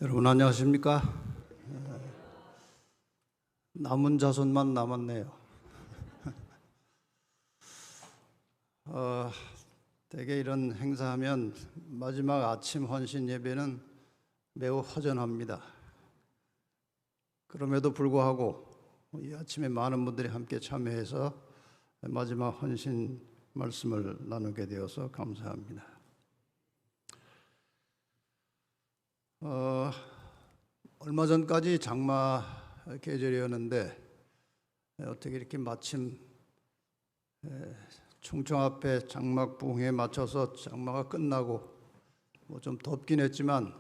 여러분 안녕하십니까? 남은 자손만 남았네요. 대개 이런 행사하면 마지막 아침 헌신 예배는 매우 허전합니다. 그럼에도 불구하고 이 아침에 많은 분들이 함께 참여해서 마지막 헌신 말씀을 나누게 되어서 감사합니다. 얼마 전까지 장마 계절이었는데 어떻게 이렇게 마침 충청 앞에 장막 부흥에 맞춰서 장마가 끝나고 좀 덥긴 했지만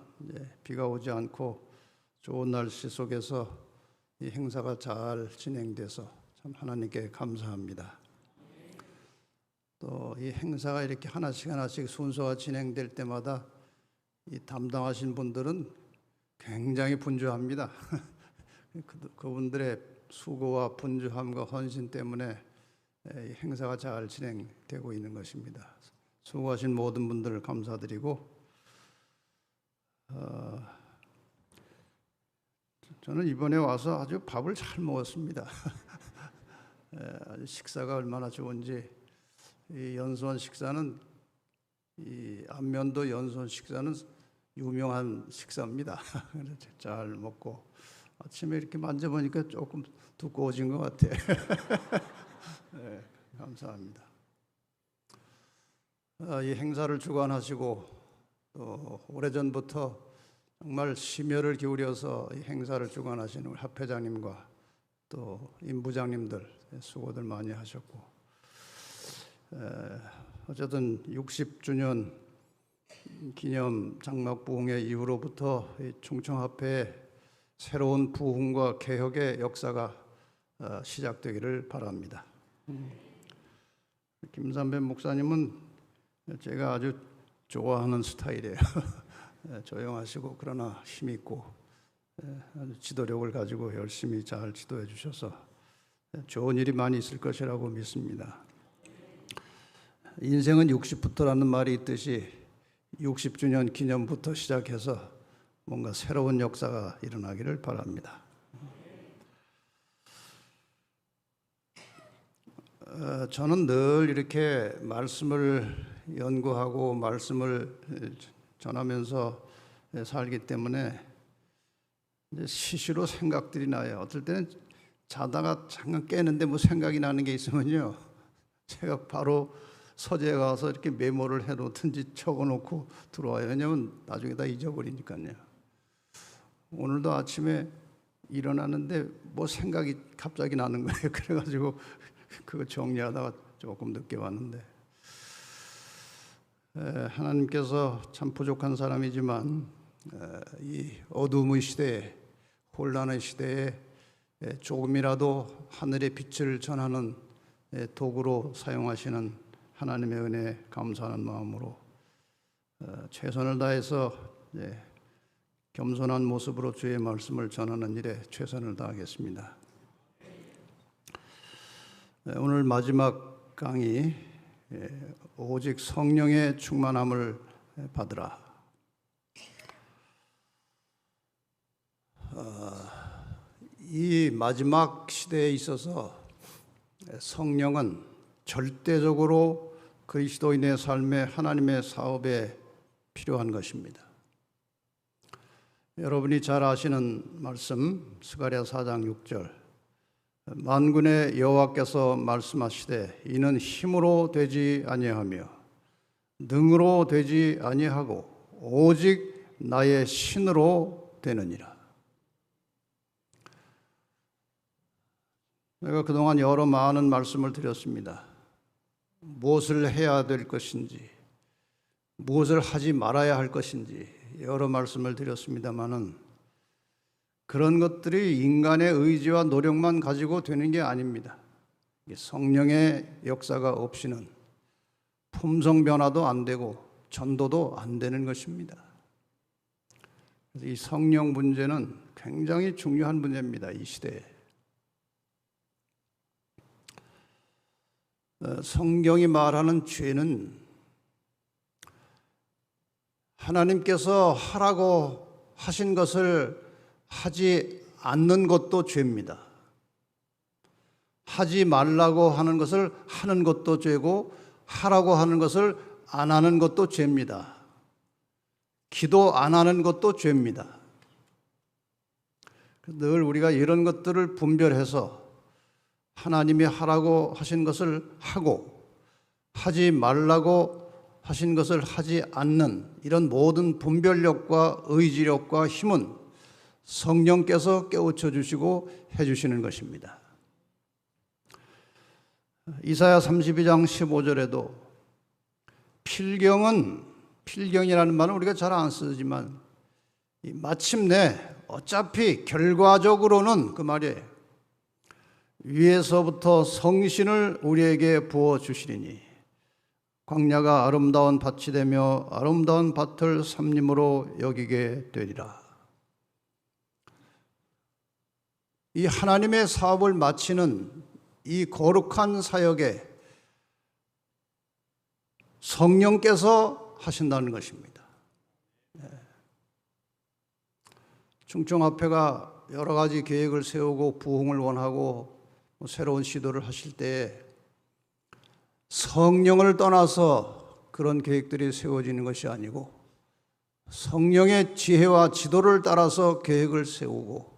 비가 오지 않고 좋은 날씨 속에서 이 행사가 잘 진행돼서 참 하나님께 감사합니다. 또 이 행사가 이렇게 하나씩 순서가 진행될 때마다 이 담당하신 분들은 굉장히 분주합니다. 그분들의 수고와 분주함과 헌신 때문에 이 행사가 잘 진행되고 있는 것입니다. 수고하신 모든 분들 감사드리고, 저는 이번에 와서 아주 밥을 잘 먹었습니다. 아주 식사가 얼마나 좋은지. 이 연수원 식사는, 이 안면도 연수원 식사는 유명한 식사입니다. 잘 먹고 아침에 이렇게 만져보니까 조금 두꺼워진 것 같아요. 네, 감사합니다. 이 행사를 주관하시고 또 오래전부터 정말 심혈을 기울여서 이 행사를 주관하시는 우리 합회장님과 또 임부장님들 수고들 많이 하셨고, 어쨌든 60주년 기념 장막 부흥회 이후로부터 충청합회의 새로운 부흥과 개혁의 역사가 시작되기를 바랍니다. 김삼배 목사님은 제가 아주 좋아하는 스타일이에요. 조용하시고 그러나 힘있고 아주 지도력을 가지고 열심히 잘 지도해 주셔서 좋은 일이 많이 있을 것이라고 믿습니다. 인생은 60부터라는 말이 있듯이 60주년 기념부터 시작해서 뭔가 새로운 역사가 일어나기를 바랍니다. 저는 늘 이렇게 말씀을 연구하고 말씀을 전하면서 살기 때문에 시시로 생각들이 나요. 어떨 때는 자다가 잠깐 깨는데 뭐 생각이 나는 게 있으면요, 제가 바로 서재에 가서 이렇게 메모를 해놓든지 적어놓고 들어와요. 왜냐하면 나중에 다 잊어버리니까요. 오늘도 아침에 일어났는데 뭐 생각이 갑자기 나는 거예요. 그래가지고 그거 정리하다가 조금 늦게 왔는데, 하나님께서 참 부족한 사람이지만 이 어둠의 시대에, 혼란의 시대에 조금이라도 하늘의 빛을 전하는 도구로 사용하시는 하나님의 은혜에 감사하는 마음으로 최선을 다해서 겸손한 모습으로 주의 말씀을 전하는 일에 최선을 다하겠습니다. 오늘 마지막 강의, 오직 성령의 충만함을 받으라. 이 마지막 시대에 있어서 성령은 절대적으로 그리스도인의 삶에, 하나님의 사업에 필요한 것입니다. 여러분이 잘 아시는 말씀, 스가랴 4장 6절, 만군의 여호와께서 말씀하시되 이는 힘으로 되지 아니하며 능으로 되지 아니하고 오직 나의 신으로 되느니라. 내가 그동안 여러 많은 말씀을 드렸습니다. 무엇을 해야 될 것인지, 무엇을 하지 말아야 할 것인지 여러 말씀을 드렸습니다마는 그런 것들이 인간의 의지와 노력만 가지고 되는 게 아닙니다. 성령의 역사가 없이는 품성 변화도 안 되고 전도도 안 되는 것입니다. 그래서 이 성령 문제는 굉장히 중요한 문제입니다. 이 시대에. 성경이 말하는 죄는 하나님께서 하라고 하신 것을 하지 않는 것도 죄입니다. 하지 말라고 하는 것을 하는 것도 죄고 하라고 하는 것을 안 하는 것도 죄입니다. 기도 안 하는 것도 죄입니다. 늘 우리가 이런 것들을 분별해서 하나님이 하라고 하신 것을 하고 하지 말라고 하신 것을 하지 않는 이런 모든 분별력과 의지력과 힘은 성령께서 깨우쳐 주시고 해주시는 것입니다. 이사야 32장 15절에도 필경이라는 말은 우리가 잘 안 쓰지만 마침내 어차피 결과적으로는 그 말이에요. 위에서부터 성신을 우리에게 부어주시리니 광야가 아름다운 밭이 되며 아름다운 밭을 삼림으로 여기게 되리라. 이 하나님의 사업을 마치는 이 거룩한 사역에 성령께서 하신다는 것입니다. 충청합회가 여러 가지 계획을 세우고 부흥을 원하고 새로운 시도를 하실 때 성령을 떠나서 그런 계획들이 세워지는 것이 아니고 성령의 지혜와 지도를 따라서 계획을 세우고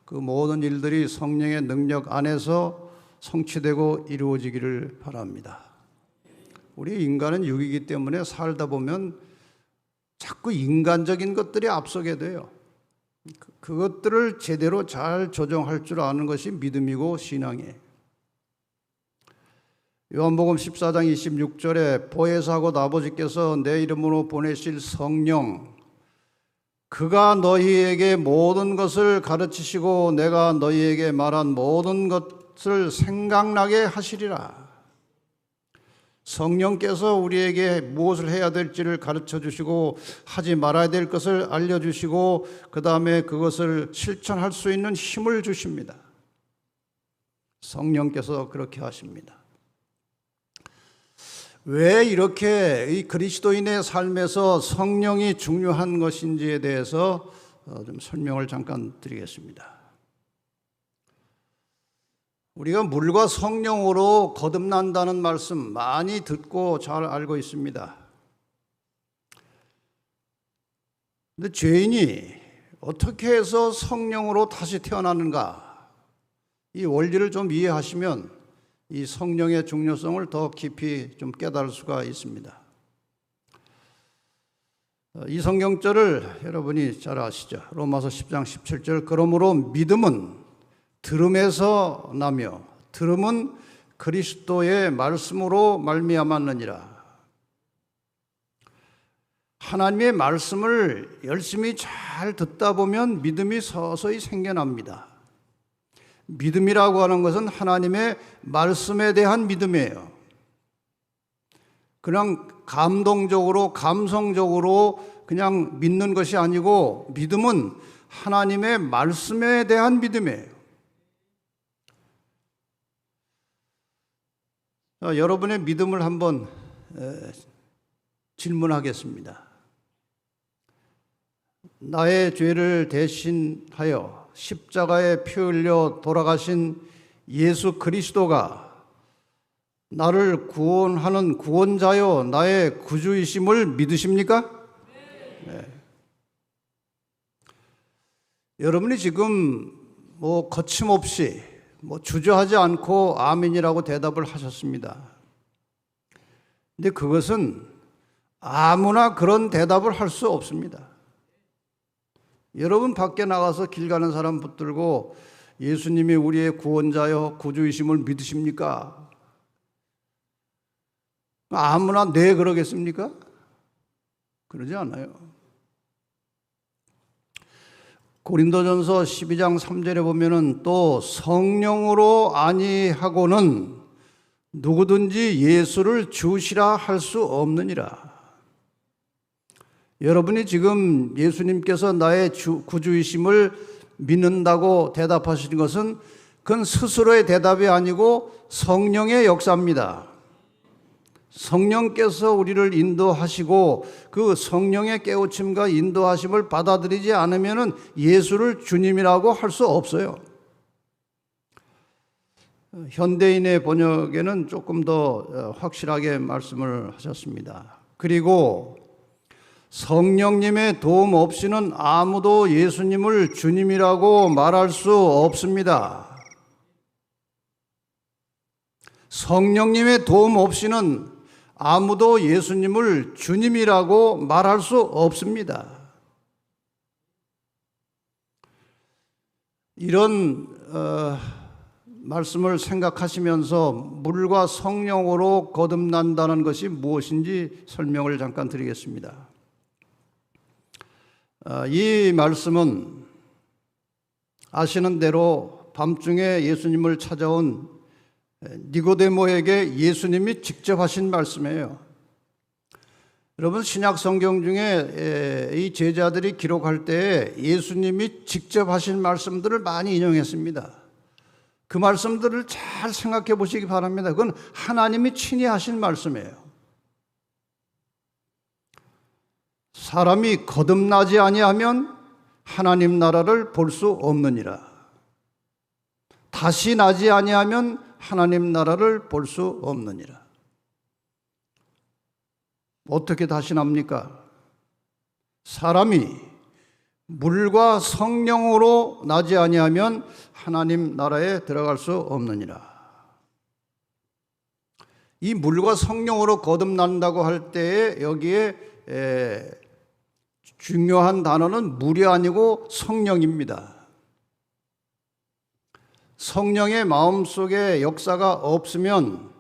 그 모든 일들이 성령의 능력 안에서 성취되고 이루어지기를 바랍니다. 우리 인간은 육이기 때문에 살다 보면 자꾸 인간적인 것들이 앞서게 돼요. 그것들을 제대로 잘 조정할 줄 아는 것이 믿음이고 신앙이에요. 요한복음 14장 26절에 보혜사 곧 아버지께서 내 이름으로 보내실 성령 그가 너희에게 모든 것을 가르치시고 내가 너희에게 말한 모든 것을 생각나게 하시리라. 성령께서 우리에게 무엇을 해야 될지를 가르쳐 주시고 하지 말아야 될 것을 알려주시고 그 다음에 그것을 실천할 수 있는 힘을 주십니다. 성령께서 그렇게 하십니다. 왜 이렇게 이 그리스도인의 삶에서 성령이 중요한 것인지에 대해서 좀 설명을 잠깐 드리겠습니다. 우리가 물과 성령으로 거듭난다는 말씀 많이 듣고 잘 알고 있습니다. 근데 죄인이 어떻게 해서 성령으로 다시 태어나는가? 이 원리를 좀 이해하시면 이 성령의 중요성을 더 깊이 좀 깨달을 수가 있습니다. 이 성경절을 여러분이 잘 아시죠? 로마서 10장 17절 그러므로 믿음은 들음에서 나며 들음은 그리스도의 말씀으로 말미암았느니라. 하나님의 말씀을 열심히 잘 듣다 보면 믿음이 서서히 생겨납니다. 믿음이라고 하는 것은 하나님의 말씀에 대한 믿음이에요. 그냥 감동적으로 감성적으로 그냥 믿는 것이 아니고 믿음은 하나님의 말씀에 대한 믿음이에요. 자, 여러분의 믿음을 한번 질문하겠습니다. 나의 죄를 대신하여 십자가에 피 흘려 돌아가신 예수 그리스도가 나를 구원하는 구원자요 나의 구주이심을 믿으십니까? 네. 여러분이 지금 거침없이 주저하지 않고 아멘이라고 대답을 하셨습니다. 근데 그것은 아무나 그런 대답을 할 수 없습니다. 여러분 밖에 나가서 길 가는 사람 붙들고 예수님이 우리의 구원자여 구주이심을 믿으십니까? 아무나 네 그러겠습니까? 그러지 않아요. 고린도전서 12장 3절에 보면은 또 성령으로 아니하고는 누구든지 예수를 주시라 할 수 없느니라. 여러분이 지금 예수님께서 나의 구주이심을 믿는다고 대답하시는 것은 그건 스스로의 대답이 아니고 성령의 역사입니다. 성령께서 우리를 인도하시고 그 성령의 깨우침과 인도하심을 받아들이지 않으면 예수를 주님이라고 할 수 없어요. 현대인의 번역에는 조금 더 확실하게 말씀을 하셨습니다. 그리고 성령님의 도움 없이는 아무도 예수님을 주님이라고 말할 수 없습니다. 성령님의 도움 없이는 아무도 예수님을 주님이라고 말할 수 없습니다. 이런 말씀을 생각하시면서 물과 성령으로 거듭난다는 것이 무엇인지 설명을 잠깐 드리겠습니다. 이 말씀은 아시는 대로 밤중에 예수님을 찾아온 니고데모에게 예수님이 직접 하신 말씀이에요. 여러분, 신약 성경 중에 이 제자들이 기록할 때 예수님이 직접 하신 말씀들을 많이 인용했습니다. 그 말씀들을 잘 생각해 보시기 바랍니다. 그건 하나님이 친히 하신 말씀이에요. 사람이 거듭나지 아니하면 하나님 나라를 볼 수 없느니라. 다시 나지 아니하면 하나님 나라를 볼 수 없느니라. 어떻게 다시 납니까? 사람이 물과 성령으로 나지 아니하면 하나님 나라에 들어갈 수 없느니라. 이 물과 성령으로 거듭난다고 할 때에 여기에 중요한 단어는 물이 아니고 성령입니다. 성령의 마음속에 역사가 없으면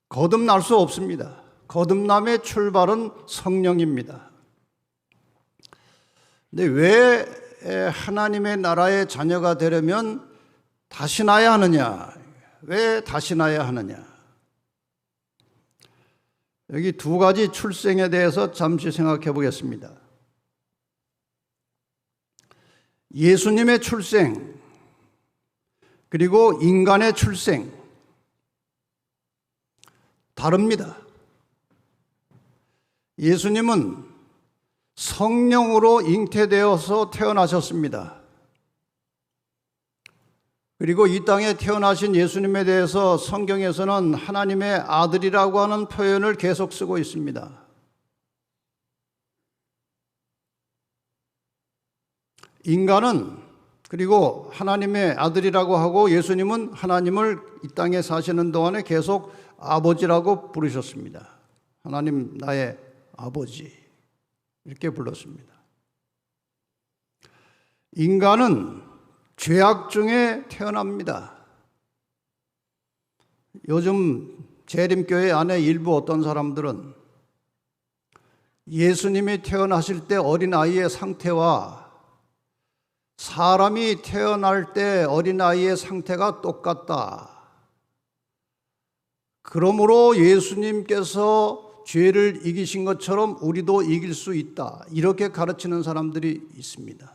거듭날 수 없습니다. 거듭남의 출발은 성령입니다. 근데 왜 하나님의 나라의 자녀가 되려면 다시 나야 하느냐? 왜 다시 나야 하느냐? 여기 두 가지 출생에 대해서 잠시 생각해 보겠습니다. 예수님의 출생, 그리고 인간의 출생, 다릅니다. 예수님은 성령으로 잉태되어서 태어나셨습니다. 그리고 이 땅에 태어나신 예수님에 대해서 성경에서는 하나님의 아들이라고 하는 표현을 계속 쓰고 있습니다. 인간은 그리고 하나님의 아들이라고 하고 예수님은 하나님을 이 땅에 사시는 동안에 계속 아버지라고 부르셨습니다. 하나님 나의 아버지 이렇게 불렀습니다. 인간은 죄악 중에 태어납니다. 요즘 재림교회 안에 일부 어떤 사람들은 예수님이 태어나실 때 어린아이의 상태와 사람이 태어날 때 어린아이의 상태가 똑같다. 그러므로 예수님께서 죄를 이기신 것처럼 우리도 이길 수 있다. 이렇게 가르치는 사람들이 있습니다.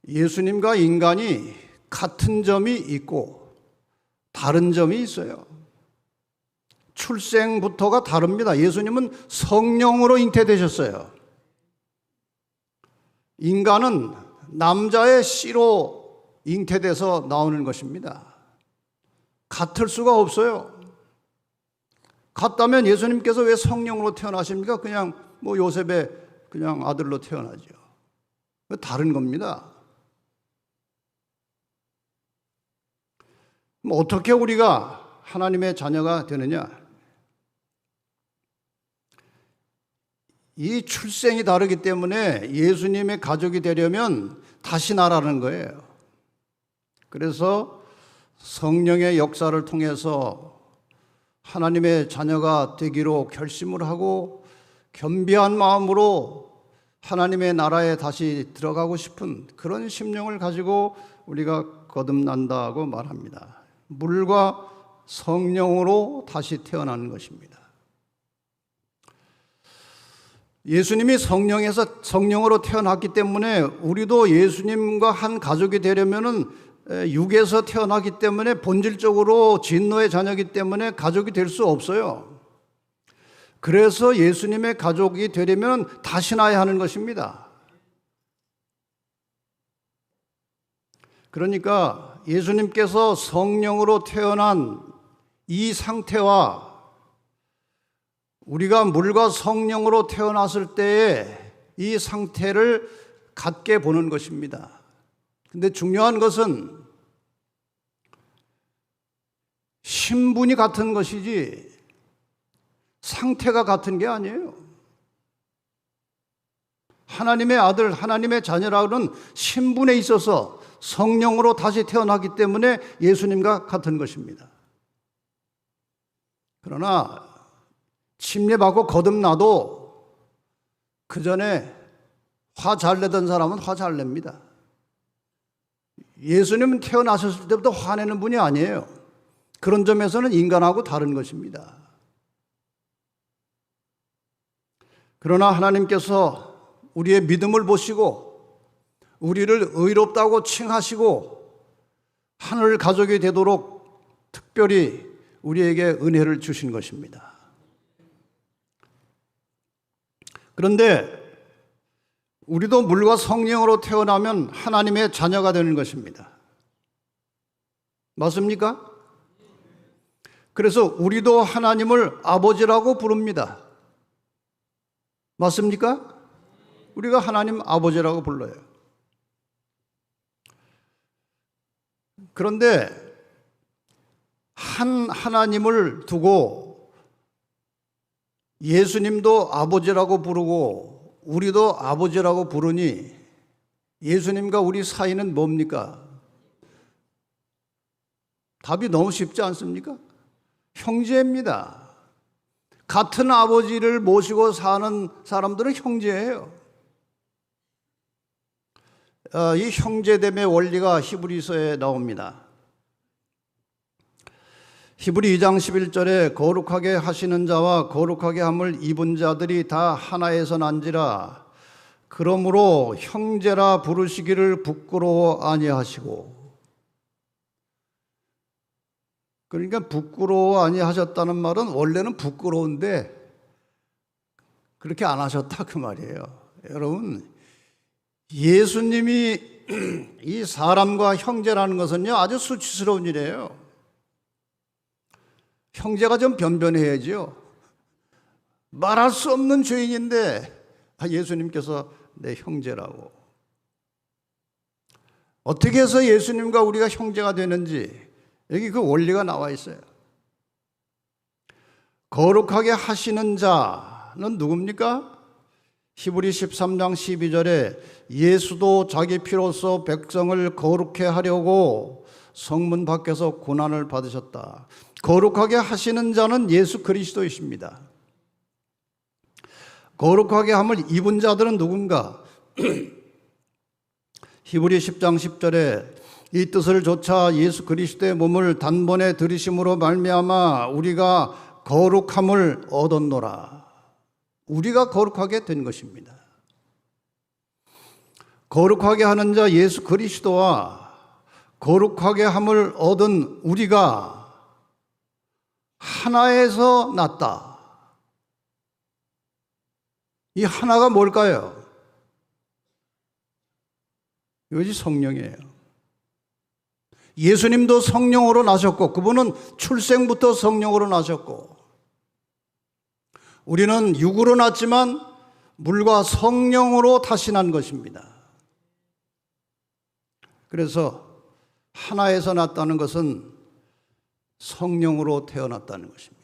예수님과 인간이 같은 점이 있고 다른 점이 있어요. 출생부터가 다릅니다. 예수님은 성령으로 잉태되셨어요. 인간은 남자의 씨로 잉태돼서 나오는 것입니다. 같을 수가 없어요. 같다면 예수님께서 왜 성령으로 태어나십니까? 그냥 요셉의 그냥 아들로 태어나죠. 다른 겁니다. 어떻게 우리가 하나님의 자녀가 되느냐? 이 출생이 다르기 때문에 예수님의 가족이 되려면 다시 나라는 거예요. 그래서 성령의 역사를 통해서 하나님의 자녀가 되기로 결심을 하고 겸비한 마음으로 하나님의 나라에 다시 들어가고 싶은 그런 심령을 가지고 우리가 거듭난다고 말합니다. 물과 성령으로 다시 태어나는 것입니다. 예수님이 성령으로 태어났기 때문에 우리도 예수님과 한 가족이 되려면은 육에서 태어나기 때문에 본질적으로 진노의 자녀이기 때문에 가족이 될 수 없어요. 그래서 예수님의 가족이 되려면 다시 나야 하는 것입니다. 그러니까 예수님께서 성령으로 태어난 이 상태와 우리가 물과 성령으로 태어났을 때의 이 상태를 같게 보는 것입니다. 근데 중요한 것은 신분이 같은 것이지 상태가 같은 게 아니에요. 하나님의 아들, 하나님의 자녀라는 신분에 있어서 성령으로 다시 태어나기 때문에 예수님과 같은 것입니다. 그러나 침례받고 거듭나도 그 전에 화 잘 내던 사람은 화 잘 냅니다. 예수님은 태어나셨을 때부터 화내는 분이 아니에요. 그런 점에서는 인간하고 다른 것입니다. 그러나 하나님께서 우리의 믿음을 보시고 우리를 의롭다고 칭하시고 하늘 가족이 되도록 특별히 우리에게 은혜를 주신 것입니다. 그런데 우리도 물과 성령으로 태어나면 하나님의 자녀가 되는 것입니다. 맞습니까? 그래서 우리도 하나님을 아버지라고 부릅니다. 맞습니까? 우리가 하나님 아버지라고 불러요. 그런데 한 하나님을 두고 예수님도 아버지라고 부르고 우리도 아버지라고 부르니 예수님과 우리 사이는 뭡니까? 답이 너무 쉽지 않습니까? 형제입니다. 같은 아버지를 모시고 사는 사람들은 형제예요. 이 형제됨의 원리가 히브리서에 나옵니다. 히브리 2장 11절에 거룩하게 하시는 자와 거룩하게 함을 입은 자들이 다 하나에서 난지라. 그러므로 형제라 부르시기를 부끄러워 아니하시고. 그러니까 부끄러워 아니하셨다는 말은 원래는 부끄러운데 그렇게 안 하셨다 그 말이에요. 여러분, 예수님이 이 사람과 형제라는 것은요 아주 수치스러운 일이에요. 형제가 좀 변변해야지요. 말할 수 없는 죄인인데 예수님께서 내 형제라고. 어떻게 해서 예수님과 우리가 형제가 되는지 여기 그 원리가 나와 있어요. 거룩하게 하시는 자는 누굽니까? 히브리 13장 12절에 예수도 자기 피로써 백성을 거룩해 하려고 성문 밖에서 고난을 받으셨다. 거룩하게 하시는 자는 예수 그리스도이십니다. 거룩하게 함을 입은 자들은 누군가? 히브리 10장 10절에 이 뜻을 조차 예수 그리스도의 몸을 단번에 들이심으로 말미암아 우리가 거룩함을 얻었노라. 우리가 거룩하게 된 것입니다. 거룩하게 하는 자 예수 그리스도와 거룩하게 함을 얻은 우리가 하나에서 났다. 이 하나가 뭘까요? 이것이 성령이에요. 예수님도 성령으로 나셨고 그분은 출생부터 성령으로 나셨고 우리는 육으로 났지만 물과 성령으로 다시 난 것입니다. 그래서 하나에서 났다는 것은 성령으로 태어났다는 것입니다.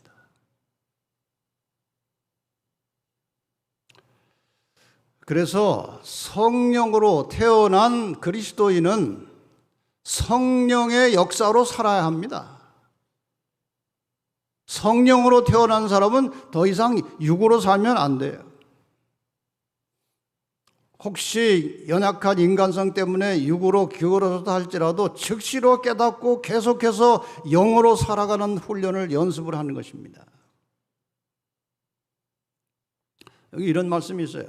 그래서 성령으로 태어난 그리스도인은 성령의 역사로 살아야 합니다. 성령으로 태어난 사람은 더 이상 육으로 살면 안 돼요. 혹시 연약한 인간성 때문에 육으로 기울어서 할지라도 즉시로 깨닫고 계속해서 영으로 살아가는 훈련을 연습을 하는 것입니다. 여기 이런 말씀이 있어요.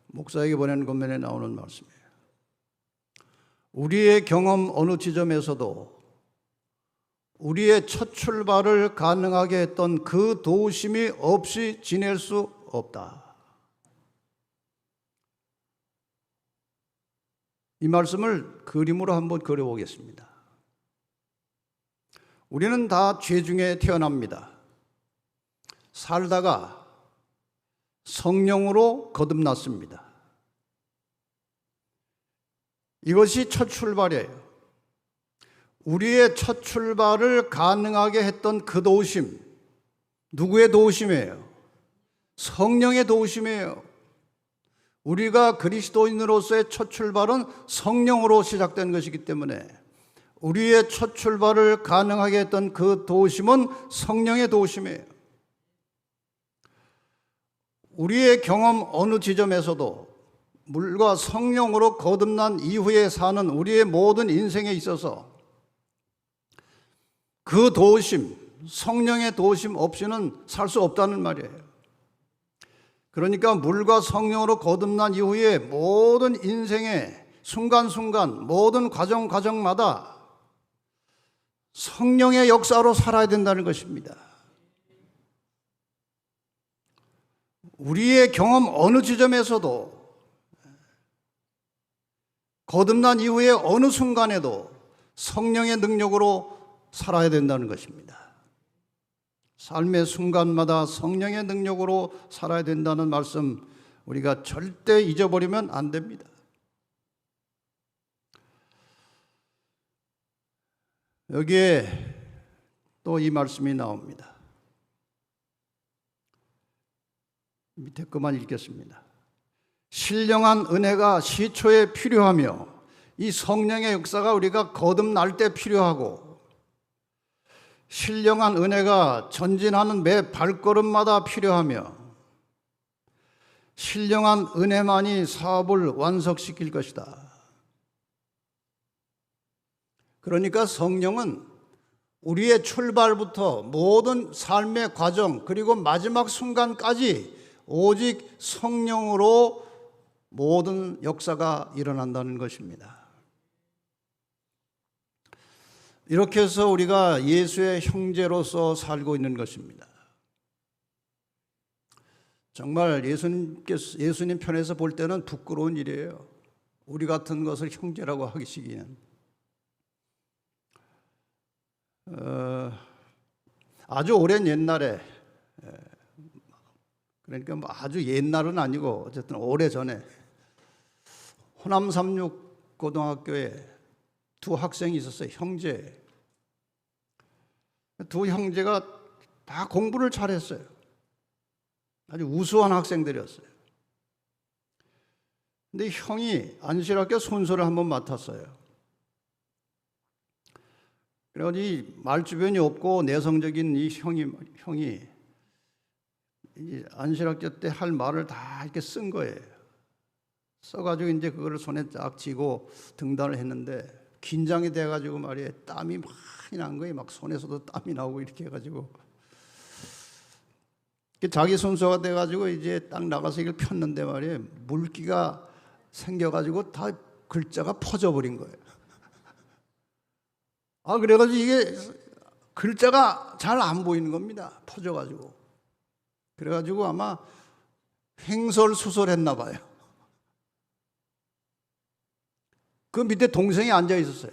목사에게 보낸 권면에 나오는 말씀이에요. 우리의 경험 어느 지점에서도 우리의 첫 출발을 가능하게 했던 그 도우심이 없이 지낼 수 없다. 이 말씀을 그림으로 한번 그려보겠습니다. 우리는 다 죄 중에 태어납니다. 살다가 성령으로 거듭났습니다. 이것이 첫 출발이에요. 우리의 첫 출발을 가능하게 했던 그 도우심, 누구의 도우심이에요? 성령의 도우심이에요. 우리가 그리스도인으로서의 첫 출발은 성령으로 시작된 것이기 때문에 우리의 첫 출발을 가능하게 했던 그 도우심은 성령의 도우심이에요. 우리의 경험 어느 지점에서도 물과 성령으로 거듭난 이후에 사는 우리의 모든 인생에 있어서 그 도우심, 성령의 도우심 없이는 살 수 없다는 말이에요. 그러니까 물과 성령으로 거듭난 이후에 모든 인생의 순간순간, 모든 과정마다 성령의 역사로 살아야 된다는 것입니다. 우리의 경험 어느 지점에서도 거듭난 이후에 어느 순간에도 성령의 능력으로 살아야 된다는 것입니다. 삶의 순간마다 성령의 능력으로 살아야 된다는 말씀 우리가 절대 잊어버리면 안 됩니다. 여기에 또 이 말씀이 나옵니다. 밑에 것만 읽겠습니다. 신령한 은혜가 시초에 필요하며 이 성령의 역사가 우리가 거듭날 때 필요하고 신령한 은혜가 전진하는 매 발걸음마다 필요하며 신령한 은혜만이 사업을 완성시킬 것이다. 그러니까 성령은 우리의 출발부터 모든 삶의 과정 그리고 마지막 순간까지 오직 성령으로 모든 역사가 일어난다는 것입니다. 이렇게 해서 우리가 예수의 형제로서 살고 있는 것입니다. 정말 예수님 편에서 볼 때는 부끄러운 일이에요. 우리 같은 것을 형제라고 하기시기는. 아주 오랜 옛날에, 그러니까 뭐 아주 옛날은 아니고 어쨌든 오래전에 호남 삼육 고등학교에 두 학생이 있었어요. 형제. 두 형제가 다 공부를 잘했어요. 아주 우수한 학생들이었어요. 근데 형이 안실학교 순서를 한번 맡았어요. 그래가지고 이 말주변이 없고 내성적인 이 형이 이 안실학교 때 할 말을 다 이렇게 쓴 거예요. 써가지고 이제 그거를 손에 쫙 쥐고 등단을 했는데 긴장이 돼가지고 말이에요. 땀이 많이 난 거예요. 막 손에서도 땀이 나오고 이렇게 해가지고 자기 순서가 돼가지고 이제 딱 나가서 이걸 폈는데 말이에요. 물기가 생겨가지고 다 글자가 퍼져버린 거예요. 그래가지고 이게 글자가 잘 안 보이는 겁니다. 퍼져가지고. 그래가지고 아마 횡설수설했나 봐요. 그 밑에 동생이 앉아 있었어요.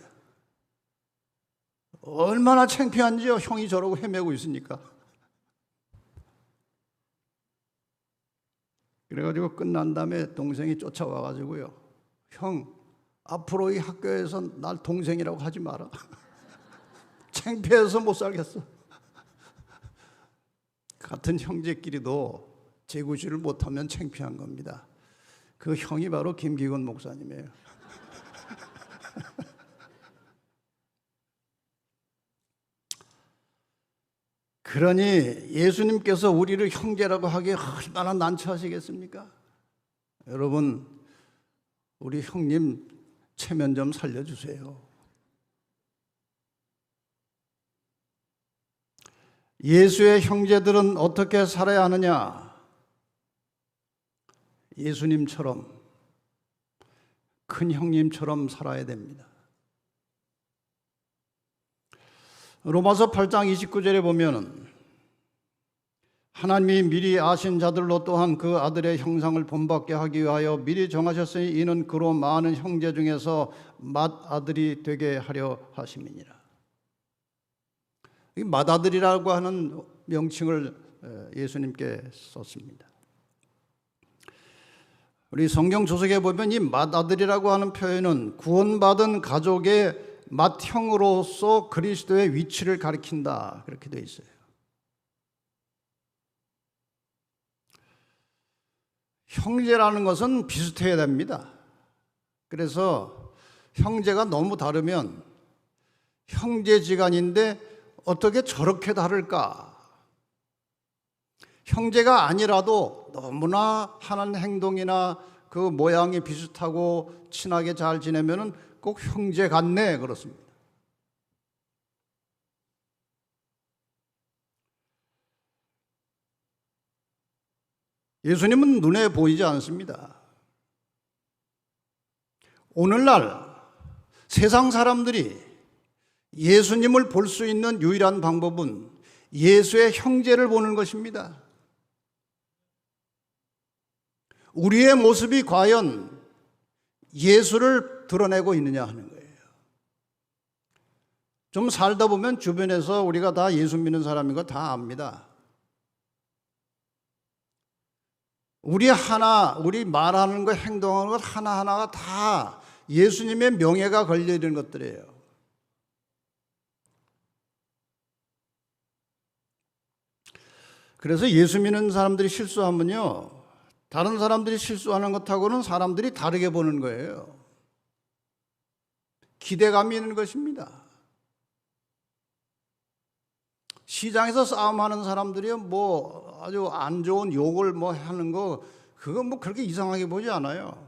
얼마나 창피한지요. 형이 저러고 헤매고 있으니까. 그래가지고 끝난 다음에 동생이 쫓아와가지고요. 형, 앞으로 이 학교에서 날 동생이라고 하지 마라. 창피해서 못 살겠어. 같은 형제끼리도 재구실을 못하면 창피한 겁니다. 그 형이 바로 김기건 목사님이에요. 그러니 예수님께서 우리를 형제라고 하기에 얼마나 난처하시겠습니까? 여러분, 우리 형님 체면 좀 살려주세요. 예수의 형제들은 어떻게 살아야 하느냐? 예수님처럼 큰 형님처럼 살아야 됩니다. 로마서 8장 29절에 보면은 하나님이 미리 아신 자들로 또한 그 아들의 형상을 본받게 하기 위하여 미리 정하셨으니 이는 그로 많은 형제 중에서 맏아들이 되게 하려 하심이니라. 이 맏아들이라고 하는 명칭을 예수님께 썼습니다. 우리 성경 조석에 보면 이 맏아들이라고 하는 표현은 구원받은 가족의 맏형으로서 그리스도의 위치를 가리킨다, 그렇게 되어 있어요. 형제라는 것은 비슷해야 됩니다. 그래서 형제가 너무 다르면 형제지간인데 어떻게 저렇게 다를까? 형제가 아니라도 너무나 하는 행동이나 그 모양이 비슷하고 친하게 잘 지내면은 꼭 형제 같네, 그렇습니다. 예수님은 눈에 보이지 않습니다. 오늘날 세상 사람들이 예수님을 볼 수 있는 유일한 방법은 예수의 형제를 보는 것입니다. 우리의 모습이 과연 예수를 드러내고 있느냐 하는 거예요. 좀 살다 보면 주변에서 우리가 다 예수 믿는 사람인 거 다 압니다. 우리 말하는 것, 행동하는 것 하나하나가 다 예수님의 명예가 걸려 있는 것들이에요. 그래서 예수 믿는 사람들이 실수하면요, 다른 사람들이 실수하는 것하고는 사람들이 다르게 보는 거예요. 기대감이 있는 것입니다. 시장에서 싸움하는 사람들이 뭐 아주 안 좋은 욕을 뭐 하는 거, 그건 뭐 그렇게 이상하게 보지 않아요.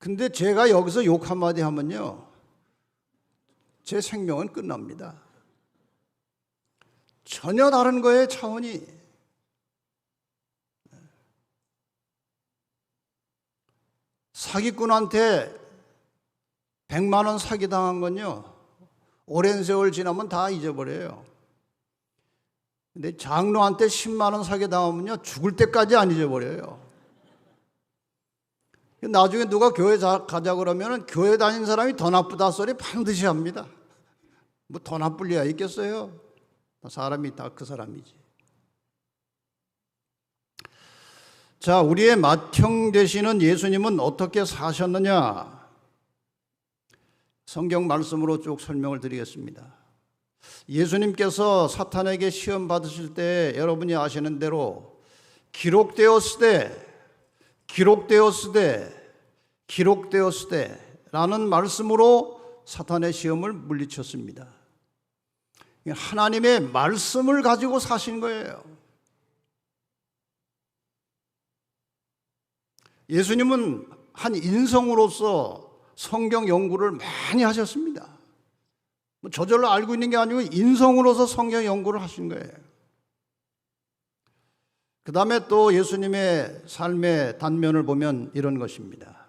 근데 제가 여기서 욕 한마디 하면요, 제 생명은 끝납니다. 전혀 다른 거예요, 차원이. 사기꾼한테 100만 원 사기당한 건요, 오랜 세월 지나면 다 잊어버려요. 근데 장로한테 10만 원 사기당하면요, 죽을 때까지 안 잊어버려요. 나중에 누가 교회 가자 그러면 교회 다닌 사람이 더 나쁘다 소리 반드시 합니다. 뭐 더 나쁠 리가 있겠어요? 사람이 다 그 사람이지. 자, 우리의 맏형 되시는 예수님은 어떻게 사셨느냐? 성경 말씀으로 쭉 설명을 드리겠습니다. 예수님께서 사탄에게 시험 받으실 때 여러분이 아시는 대로 기록되었으되 라는 말씀으로 사탄의 시험을 물리쳤습니다. 하나님의 말씀을 가지고 사신 거예요. 예수님은 한 인성으로서 성경 연구를 많이 하셨습니다. 저절로 알고 있는 게 아니고 인성으로서 성경 연구를 하신 거예요. 그 다음에 또 예수님의 삶의 단면을 보면 이런 것입니다.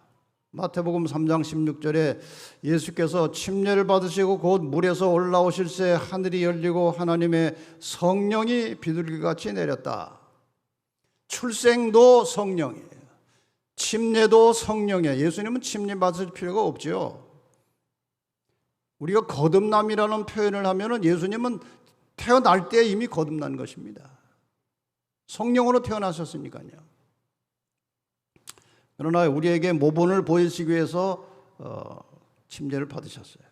마태복음 3장 16절에 예수께서 침례를 받으시고 곧 물에서 올라오실새 하늘이 열리고 하나님의 성령이 비둘기같이 내렸다. 출생도 성령이에요. 침례도 성령이에요. 예수님은 침례 받을 필요가 없죠. 우리가 거듭남이라는 표현을 하면은 예수님은 태어날 때 이미 거듭난 것입니다. 성령으로 태어나셨으니까요. 그러나 우리에게 모본을 보이시기 위해서 침례를 받으셨어요.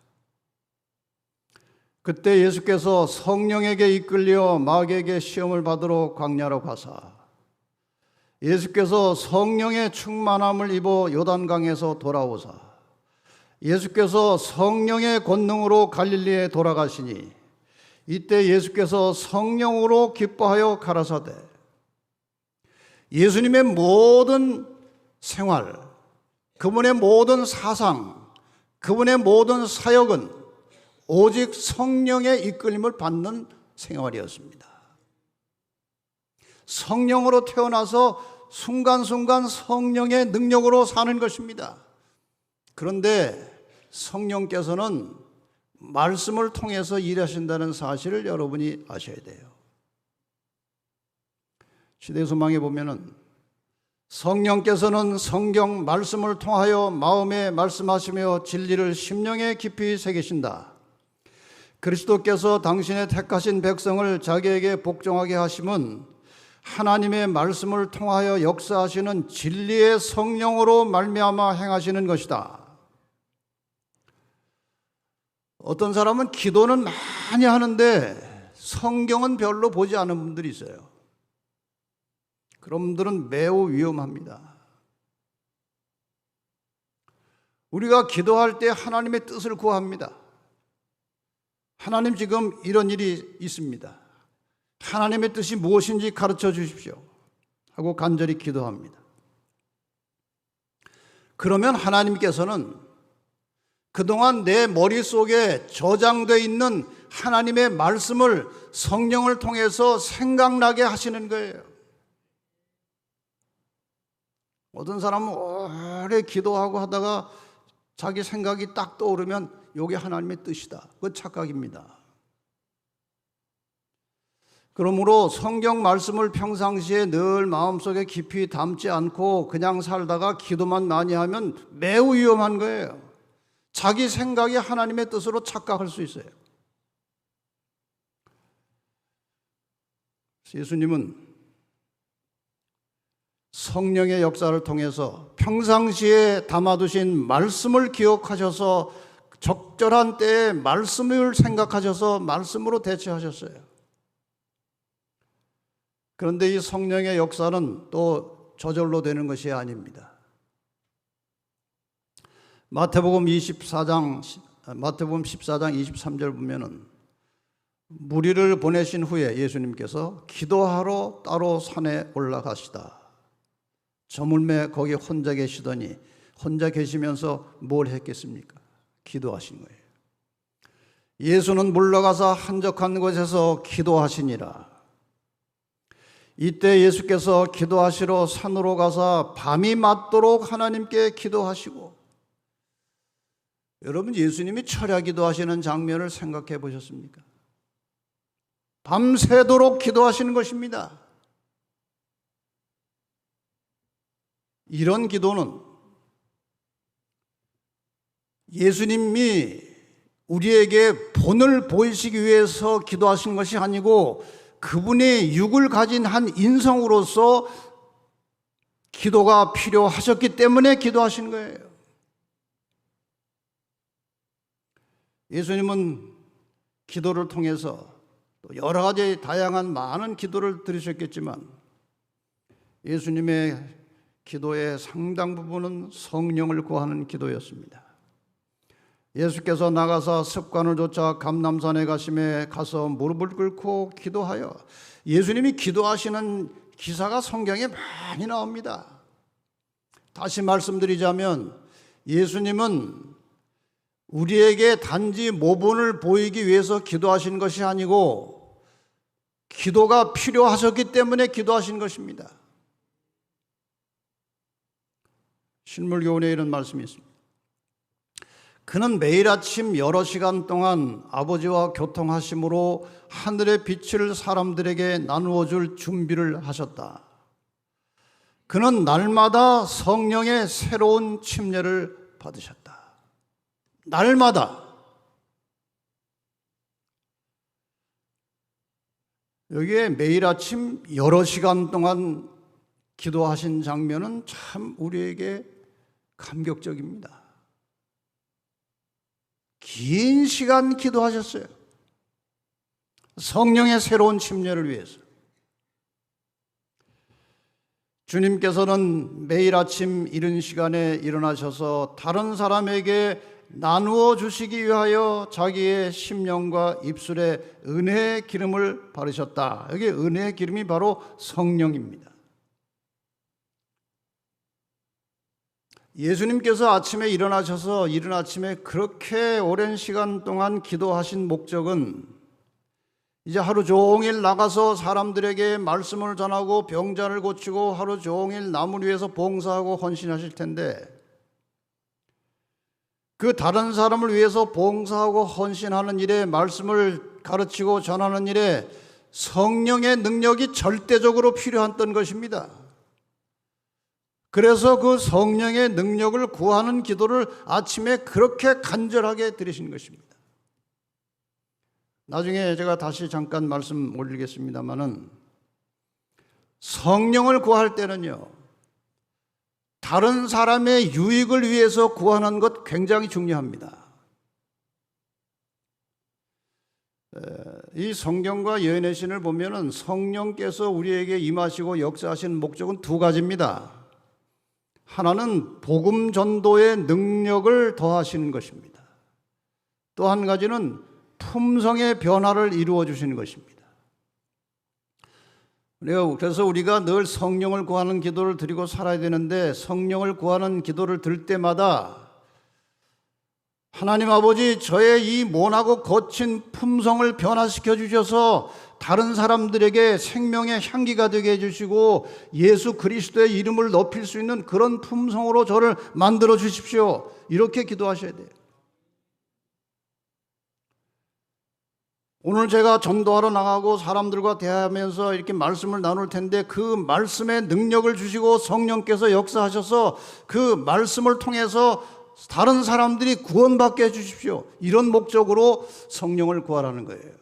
그때 예수께서 성령에게 이끌려 마귀에게 시험을 받으러 광야로 가사 예수께서 성령의 충만함을 입어 요단강에서 돌아오사 예수께서 성령의 권능으로 갈릴리에 돌아가시니 이때 예수께서 성령으로 기뻐하여 가라사대 예수님의 모든 생활, 그분의 모든 사상, 그분의 모든 사역은 오직 성령의 이끌림을 받는 생활이었습니다. 성령으로 태어나서 순간순간 성령의 능력으로 사는 것입니다. 그런데 성령께서는 말씀을 통해서 일하신다는 사실을 여러분이 아셔야 돼요. 시대소망에 보면은 성령께서는 성경 말씀을 통하여 마음에 말씀하시며 진리를 심령에 깊이 새기신다. 그리스도께서 당신의 택하신 백성을 자기에게 복종하게 하심은 하나님의 말씀을 통하여 역사하시는 진리의 성령으로 말미암아 행하시는 것이다. 어떤 사람은 기도는 많이 하는데 성경은 별로 보지 않은 분들이 있어요. 그런 분들은 매우 위험합니다. 우리가 기도할 때 하나님의 뜻을 구합니다. 하나님, 지금 이런 일이 있습니다. 하나님의 뜻이 무엇인지 가르쳐 주십시오 하고 간절히 기도합니다. 그러면 하나님께서는 그동안 내 머릿속에 저장되어 있는 하나님의 말씀을 성령을 통해서 생각나게 하시는 거예요. 어떤 사람은 오래 기도하고 하다가 자기 생각이 딱 떠오르면 이게 하나님의 뜻이다. 그건 착각입니다. 그러므로 성경 말씀을 평상시에 늘 마음속에 깊이 담지 않고 그냥 살다가 기도만 많이 하면 매우 위험한 거예요. 자기 생각이 하나님의 뜻으로 착각할 수 있어요. 예수님은 성령의 역사를 통해서 평상시에 담아두신 말씀을 기억하셔서 적절한 때에 말씀을 생각하셔서 말씀으로 대처하셨어요. 그런데 이 성령의 역사는 또 저절로 되는 것이 아닙니다. 마태복음 14장 23절 보면은 무리를 보내신 후에 예수님께서 기도하러 따로 산에 올라가시다. 저물매 거기 혼자 계시더니 혼자 계시면서 뭘 했겠습니까? 기도하신 거예요. 예수는 물러가서 한적한 곳에서 기도하시니라. 이때 예수께서 기도하시러 산으로 가서 밤이 맞도록 하나님께 기도하시고, 여러분, 예수님이 철야 기도하시는 장면을 생각해 보셨습니까? 밤새도록 기도하시는 것입니다. 이런 기도는 예수님이 우리에게 본을 보이시기 위해서 기도하신 것이 아니고 그분의 육을 가진 한 인성으로서 기도가 필요하셨기 때문에 기도하신 거예요. 예수님은 기도를 통해서 또 여러 가지 다양한 많은 기도를 들으셨겠지만 예수님의 기도의 상당 부분은 성령을 구하는 기도였습니다. 예수께서 나가서 습관을 좇아 감람산에 가서 무릎을 꿇고 기도하여, 예수님이 기도하시는 기사가 성경에 많이 나옵니다. 다시 말씀드리자면 예수님은 우리에게 단지 모본을 보이기 위해서 기도하신 것이 아니고 기도가 필요하셨기 때문에 기도하신 것입니다. 신물교훈에 이런 말씀이 있습니다. 그는 매일 아침 여러 시간 동안 아버지와 교통하심으로 하늘의 빛을 사람들에게 나누어 줄 준비를 하셨다. 그는 날마다 성령의 새로운 침례를 받으셨다. 날마다. 여기에 매일 아침 여러 시간 동안 기도하신 장면은 참 우리에게 감격적입니다. 긴 시간 기도하셨어요. 성령의 새로운 침례를 위해서. 주님께서는 매일 아침 이른 시간에 일어나셔서 다른 사람에게 나누어 주시기 위하여 자기의 심령과 입술에 은혜의 기름을 바르셨다. 여기 은혜의 기름이 바로 성령입니다. 예수님께서 아침에 일어나셔서 이른 아침에 그렇게 오랜 시간 동안 기도하신 목적은 이제 하루 종일 나가서 사람들에게 말씀을 전하고 병자를 고치고 하루 종일 남을 위해서 봉사하고 헌신하실 텐데, 그 다른 사람을 위해서 봉사하고 헌신하는 일에, 말씀을 가르치고 전하는 일에 성령의 능력이 절대적으로 필요했던 것입니다. 그래서 그 성령의 능력을 구하는 기도를 아침에 그렇게 간절하게 드리신 것입니다. 나중에 제가 다시 잠깐 말씀 올리겠습니다마는, 성령을 구할 때는요, 다른 사람의 유익을 위해서 구하는 것 굉장히 중요합니다. 이 성경과 여인의 신을 보면은 성령께서 우리에게 임하시고 역사하신 목적은 두 가지입니다. 하나는 복음 전도의 능력을 더하시는 것입니다. 또 한 가지는 품성의 변화를 이루어 주시는 것입니다. 그래서 우리가 늘 성령을 구하는 기도를 드리고 살아야 되는데, 성령을 구하는 기도를 들 때마다 하나님 아버지, 저의 이 모나고 거친 품성을 변화시켜 주셔서 다른 사람들에게 생명의 향기가 되게 해주시고 예수 그리스도의 이름을 높일 수 있는 그런 품성으로 저를 만들어 주십시오. 이렇게 기도하셔야 돼요. 오늘 제가 전도하러 나가고 사람들과 대화하면서 이렇게 말씀을 나눌 텐데, 그 말씀의 능력을 주시고 성령께서 역사하셔서 그 말씀을 통해서 다른 사람들이 구원받게 해주십시오. 이런 목적으로 성령을 구하라는 거예요.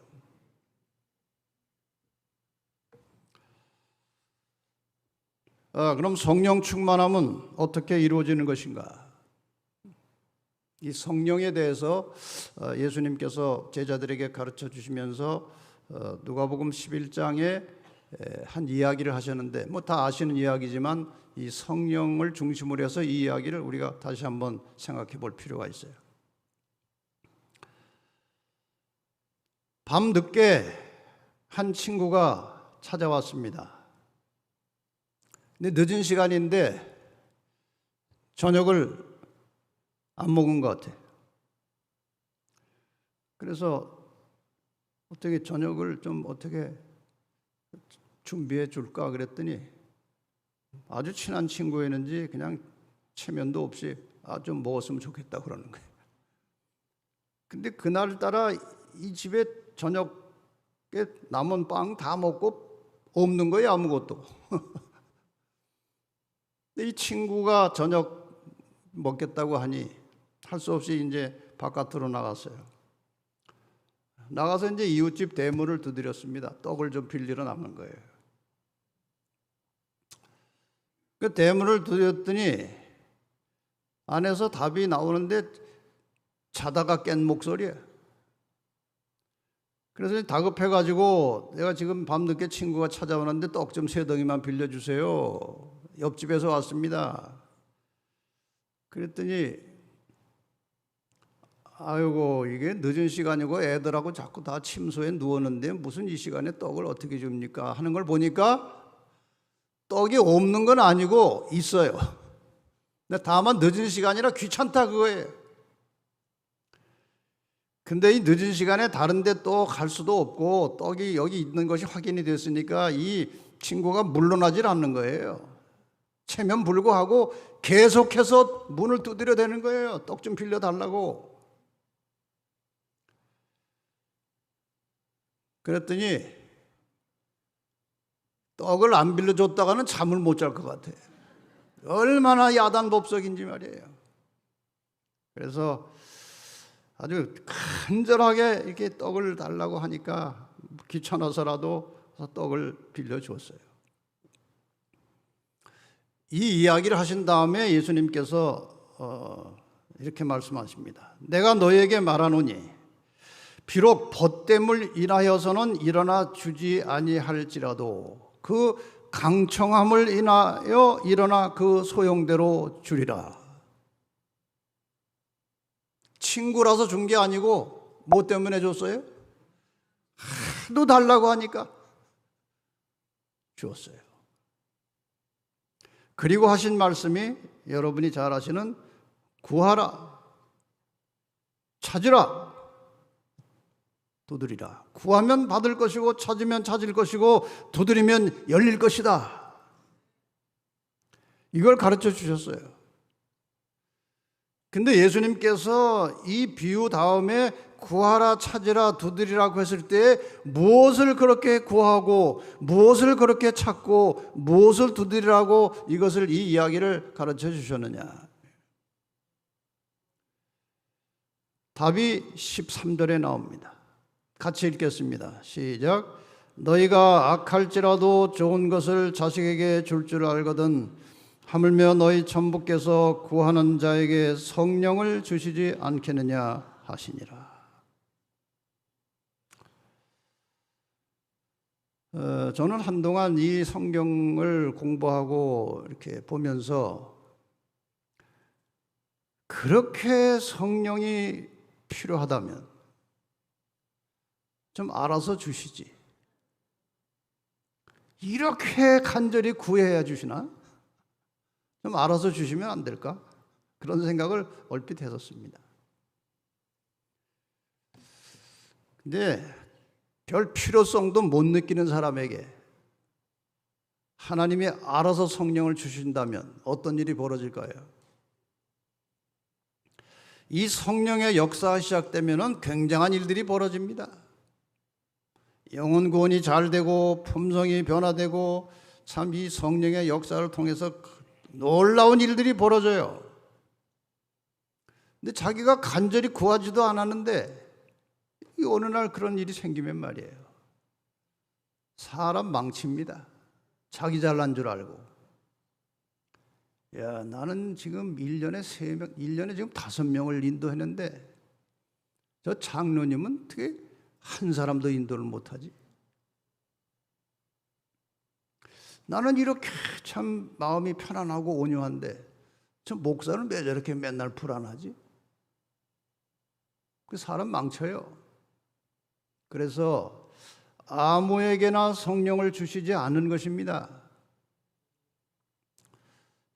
그럼 성령 충만함은 어떻게 이루어지는 것인가? 이 성령에 대해서 예수님께서 제자들에게 가르쳐 주시면서 누가복음 11장에 한 이야기를 하셨는데, 뭐 다 아시는 이야기지만 이 성령을 중심으로 해서 이 이야기를 우리가 다시 한번 생각해 볼 필요가 있어요. 밤늦게 한 친구가 찾아왔습니다. 근데 늦은 시간인데 저녁을 안 먹은 것 같아요. 그래서 어떻게 저녁을 좀 어떻게 준비해 줄까 그랬더니, 아주 친한 친구였는지 그냥 체면도 없이 좀 먹었으면 좋겠다 그러는 거예요. 근데 그날따라 이 집에 저녁에 남은 빵 다 먹고 없는 거예요, 아무것도. 근데 이 친구가 저녁 먹겠다고 하니 할 수 없이 이제 바깥으로 나갔어요. 나가서 이제 이웃집 대문을 두드렸습니다. 떡을 좀 빌리러 나간 거예요. 그 대문을 두드렸더니 안에서 답이 나오는데 자다가 깬 목소리예요. 그래서 다급해가지고, 내가 지금 밤늦게 친구가 찾아오는데 떡 좀 3덩이만 빌려주세요. 옆집에서 왔습니다. 그랬더니, 아이고, 이게 늦은 시간이고 애들하고 자꾸 다 침소에 누웠는데 무슨 이 시간에 떡을 어떻게 줍니까? 하는 걸 보니까 떡이 없는 건 아니고 있어요. 근데 다만 늦은 시간이라 귀찮다 그거예요. 근데 이 늦은 시간에 다른 데 또 갈 수도 없고 떡이 여기 있는 것이 확인이 됐으니까 이 친구가 물러나질 않는 거예요. 체면 불구하고 계속해서 문을 두드려 대는 거예요. 떡 좀 빌려달라고. 그랬더니 떡을 안 빌려줬다가는 잠을 못 잘 것 같아. 얼마나 야단법석인지 말이에요. 그래서 아주 간절하게 이렇게 떡을 달라고 하니까 귀찮아서라도 떡을 빌려줬어요. 이 이야기를 하신 다음에 예수님께서 이렇게 말씀하십니다. 내가 너에게 말하노니 비록 벗됨을 인하여서는 일어나 주지 아니할지라도 그 강청함을 인하여 일어나 그 소용대로 주리라. 친구라서 준 게 아니고 뭐 때문에 줬어요? 하도 달라고 하니까 주었어요. 그리고 하신 말씀이 여러분이 잘 아시는 구하라, 찾으라, 두드리라. 구하면 받을 것이고 찾으면 찾을 것이고 두드리면 열릴 것이다. 이걸 가르쳐 주셨어요. 근데 예수님께서 이 비유 다음에 구하라, 찾으라, 두드리라고 했을 때 무엇을 그렇게 구하고 무엇을 그렇게 찾고 무엇을 두드리라고 이것을 이 이야기를 가르쳐 주셨느냐? 답이 13절에 나옵니다. 같이 읽겠습니다. 시작. 너희가 악할지라도 좋은 것을 자식에게 줄 줄 알거든 하물며 너희 천부께서 구하는 자에게 성령을 주시지 않겠느냐 하시니라. 저는 한동안 이 성경을 공부하고 이렇게 보면서 그렇게 성령이 필요하다면 좀 알아서 주시지. 이렇게 간절히 구해야 주시나? 좀 알아서 주시면 안 될까? 그런 생각을 얼핏 했었습니다. 근데 별 필요성도 못 느끼는 사람에게 하나님이 알아서 성령을 주신다면 어떤 일이 벌어질까요? 이 성령의 역사가 시작되면 굉장한 일들이 벌어집니다. 영혼 구원이 잘 되고 품성이 변화되고 참 이 성령의 역사를 통해서 놀라운 일들이 벌어져요. 근데 자기가 간절히 구하지도 않았는데 어느 날 그런 일이 생기면 말이에요. 사람 망칩니다. 자기 잘난 줄 알고. 야, 나는 지금 1년에 3명, 1년에 지금 5명을 인도했는데 저 장로님은 어떻게 한 사람도 인도를 못하지? 나는 이렇게 참 마음이 편안하고 온유한데 저 목사는 왜 저렇게 맨날 불안하지? 그 사람 망쳐요. 그래서 아무에게나 성령을 주시지 않은 것입니다.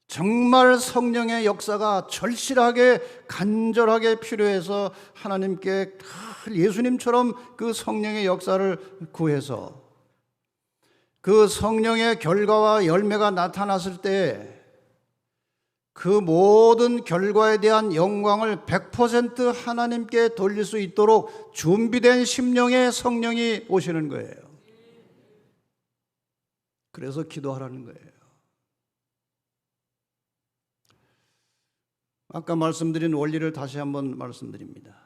정말 성령의 역사가 절실하게 간절하게 필요해서 하나님께 예수님처럼 그 성령의 역사를 구해서 그 성령의 결과와 열매가 나타났을 때 그 모든 결과에 대한 영광을 100% 하나님께 돌릴 수 있도록 준비된 심령의 성령이 오시는 거예요. 그래서 기도하라는 거예요. 아까 말씀드린 원리를 다시 한번 말씀드립니다.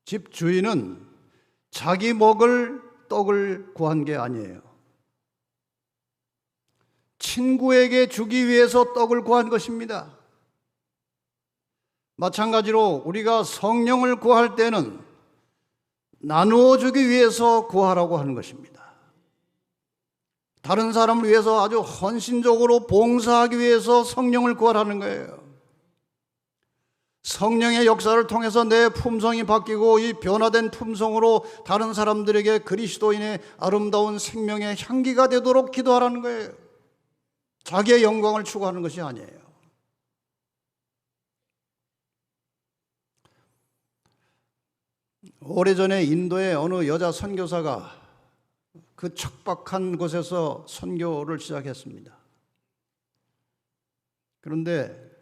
집 주인은 자기 먹을 떡을 구한 게 아니에요. 친구에게 주기 위해서 떡을 구한 것입니다. 마찬가지로 우리가 성령을 구할 때는 나누어 주기 위해서 구하라고 하는 것입니다. 다른 사람을 위해서 아주 헌신적으로 봉사하기 위해서 성령을 구하라는 거예요. 성령의 역사를 통해서 내 품성이 바뀌고 이 변화된 품성으로 다른 사람들에게 그리스도인의 아름다운 생명의 향기가 되도록 기도하라는 거예요. 자기의 영광을 추구하는 것이 아니에요. 오래전에 인도의 어느 여자 선교사가 그 척박한 곳에서 선교를 시작했습니다. 그런데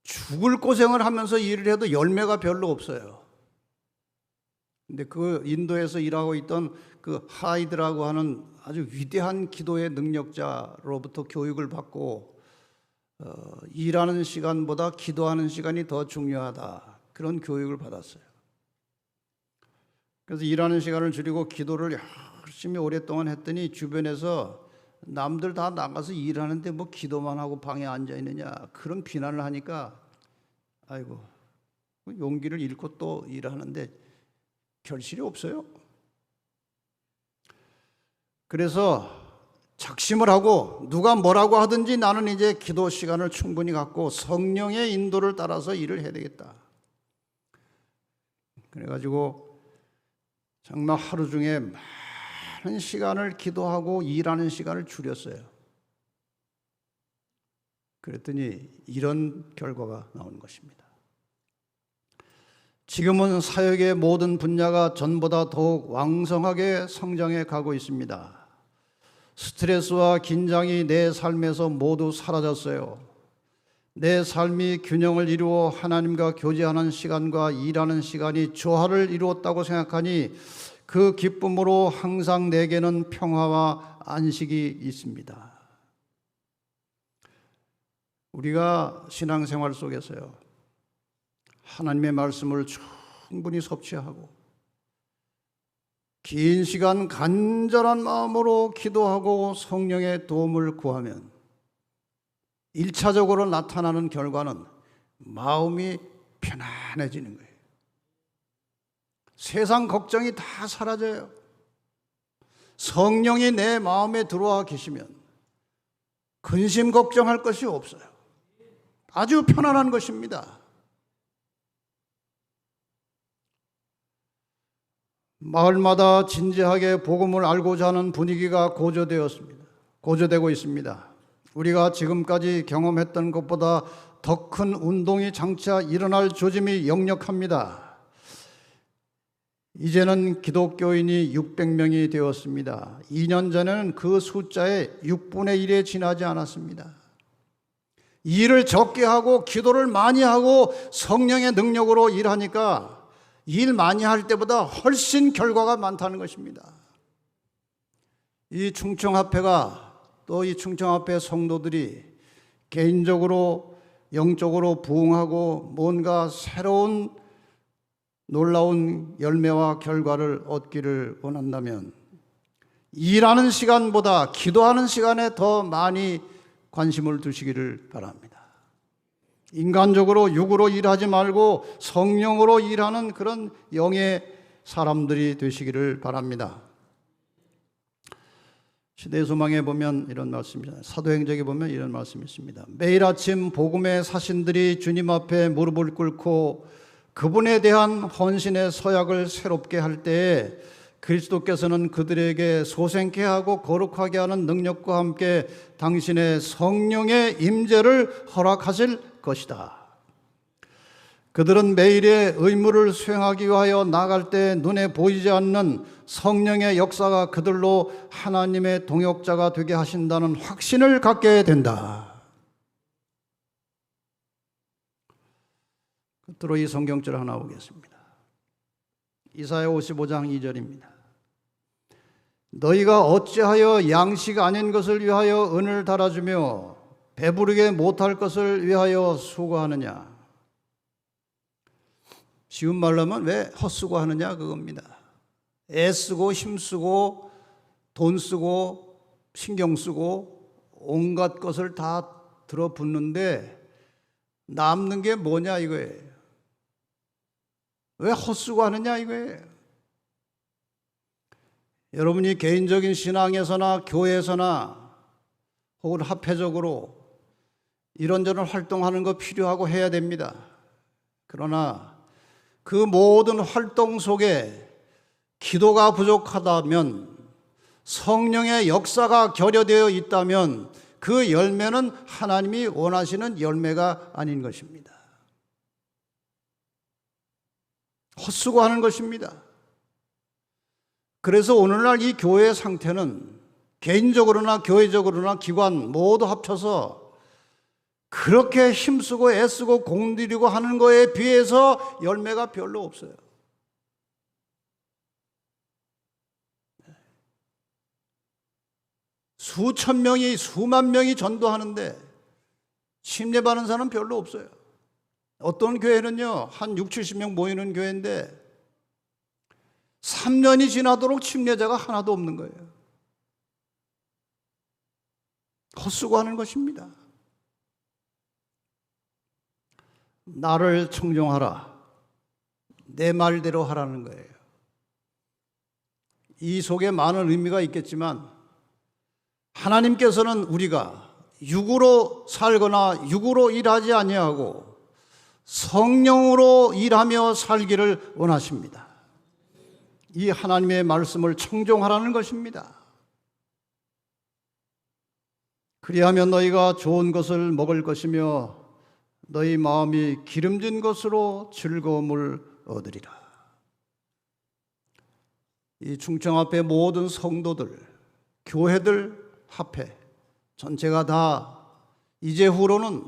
죽을 고생을 하면서 일을 해도 열매가 별로 없어요. 근데 그 인도에서 일하고 있던 그 하이드라고 하는 아주 위대한 기도의 능력자로부터 교육을 받고 일하는 시간보다 기도하는 시간이 더 중요하다. 그런 교육을 받았어요. 그래서 일하는 시간을 줄이고 기도를 열심히 오랫동안 했더니 주변에서 남들 다 나가서 일하는데 뭐 기도만 하고 방에 앉아 있느냐 그런 비난을 하니까 아이고 용기를 잃고 또 일하는데 결실이 없어요. 그래서 작심을 하고 누가 뭐라고 하든지 나는 이제 기도 시간을 충분히 갖고 성령의 인도를 따라서 일을 해야 되겠다. 그래가지고 정말 하루 중에 많은 시간을 기도하고 일하는 시간을 줄였어요. 그랬더니 이런 결과가 나오는 것입니다. 지금은 사역의 모든 분야가 전보다 더욱 왕성하게 성장해 가고 있습니다. 스트레스와 긴장이 내 삶에서 모두 사라졌어요. 내 삶이 균형을 이루어 하나님과 교제하는 시간과 일하는 시간이 조화를 이루었다고 생각하니 그 기쁨으로 항상 내게는 평화와 안식이 있습니다. 우리가 신앙생활 속에서요, 하나님의 말씀을 충분히 섭취하고 긴 시간 간절한 마음으로 기도하고 성령의 도움을 구하면 1차적으로 나타나는 결과는 마음이 편안해지는 거예요. 세상 걱정이 다 사라져요. 성령이 내 마음에 들어와 계시면 근심 걱정할 것이 없어요. 아주 편안한 것입니다. 마을마다 진지하게 복음을 알고자 하는 분위기가 고조되고 있습니다. 우리가 지금까지 경험했던 것보다 더 큰 운동이 장차 일어날 조짐이 역력합니다. 이제는 기독교인이 600명이 되었습니다. 2년 전에는 그 숫자의 6분의 1에 지나지 않았습니다. 일을 적게 하고 기도를 많이 하고 성령의 능력으로 일하니까 일 많이 할 때보다 훨씬 결과가 많다는 것입니다. 이 충청합회가 또 이 충청합회 성도들이 개인적으로 영적으로 부흥하고 뭔가 새로운 놀라운 열매와 결과를 얻기를 원한다면 일하는 시간보다 기도하는 시간에 더 많이 관심을 두시기를 바랍니다. 인간적으로 육으로 일하지 말고 성령으로 일하는 그런 영의 사람들이 되시기를 바랍니다. 시대의 소망에 보면 이런 말씀입니다. 사도행적에 보면 이런 말씀이 있습니다. 매일 아침 복음의 사신들이 주님 앞에 무릎을 꿇고 그분에 대한 헌신의 서약을 새롭게 할 때에 그리스도께서는 그들에게 소생케 하고 거룩하게 하는 능력과 함께 당신의 성령의 임재를 허락하실 것이다. 그들은 매일의 의무를 수행하기 위하여 나갈 때 눈에 보이지 않는 성령의 역사가 그들로 하나님의 동역자가 되게 하신다는 확신을 갖게 된다. 끝으로 이 성경절 하나 보겠습니다. 이사야 55장 2절입니다. 너희가 어찌하여 양식 아닌 것을 위하여 은을 달아주며 배부르게 못할 것을 위하여 수고하느냐. 쉬운 말로 하면 왜 헛수고하느냐 그겁니다. 애쓰고 힘쓰고 돈 쓰고 신경 쓰고 온갖 것을 다 들어붓는데 남는 게 뭐냐 이거예요. 왜 헛수고하느냐 이거예요. 여러분이 개인적인 신앙에서나 교회에서나 혹은 합회적으로 이런저런 활동하는 거 필요하고 해야 됩니다. 그러나 그 모든 활동 속에 기도가 부족하다면, 성령의 역사가 결여되어 있다면 그 열매는 하나님이 원하시는 열매가 아닌 것입니다. 헛수고하는 것입니다. 그래서 오늘날 이 교회의 상태는 개인적으로나 교회적으로나 기관 모두 합쳐서 그렇게 힘쓰고 애쓰고 공들이고 하는 거에 비해서 열매가 별로 없어요. 수천 명이 수만 명이 전도하는데 침례받는 사람은 별로 없어요. 어떤 교회는요 한 6, 70명 모이는 교회인데 3년이 지나도록 침례자가 하나도 없는 거예요. 헛수고하는 것입니다. 나를 청종하라. 내 말대로 하라는 거예요. 이 속에 많은 의미가 있겠지만 하나님께서는 우리가 육으로 살거나 육으로 일하지 아니하고 성령으로 일하며 살기를 원하십니다. 이 하나님의 말씀을 청종하라는 것입니다. 그리하면 너희가 좋은 것을 먹을 것이며 너희 마음이 기름진 것으로 즐거움을 얻으리라. 이 충청 앞에 모든 성도들, 교회들 합해 전체가 다 이제후로는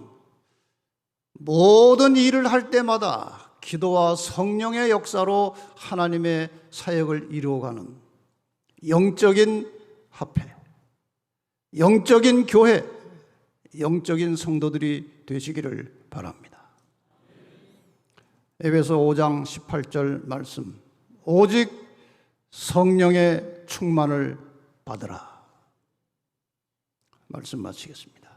모든 일을 할 때마다 기도와 성령의 역사로 하나님의 사역을 이루어가는 영적인 합해, 영적인 교회, 영적인 성도들이 되시기를 바랍니다. 에베소 5장 18절 말씀, 오직 성령의 충만을 받으라. 말씀 마치겠습니다.